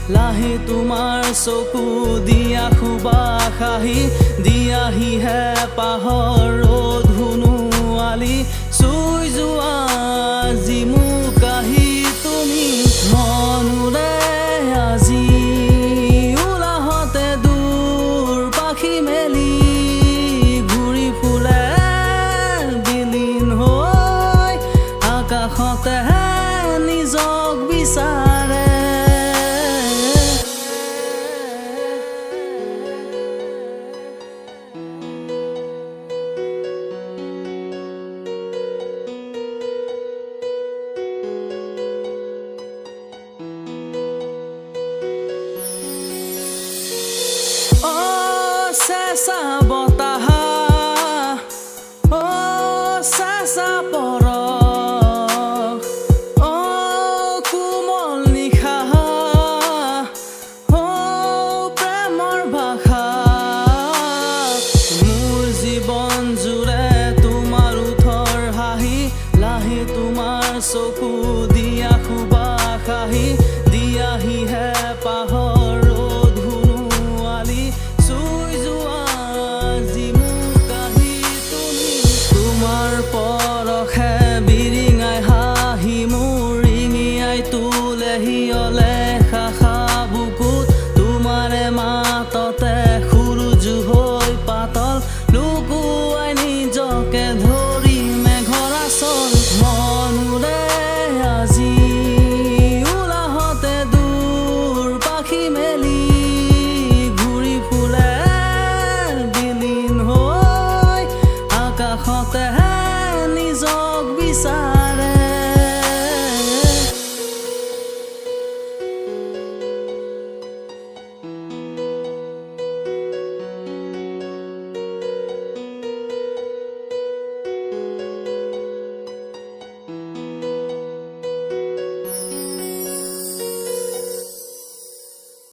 লাহি তোমাৰ চকু দিয়া সুবাস আহি দিয়াহি হে পাহৰ ধুনু আলি চুই যোৱা যি মোক আহি তুমি মনুৰে আজি উলাহতে দূৰ পাখি মেলি ঘূৰি ফুলে বিলীন হৈ আকাশতে নিজক বিচাৰে চেঁচা বতাহ চেঁচা পৰশ কোমল নিশা প্ৰেমৰ ভাষা মোৰ জীৱন জোৰে তোমাৰ ওঠৰ হাঁহি লাহি তোমাৰ চকু দিয়া সুবাস আহি দিয়াহি হে পাহৰ পৰখে বিৰিঙাই হাঁহি মোৰ ৰিঙিয়াই তোলে হিয়লে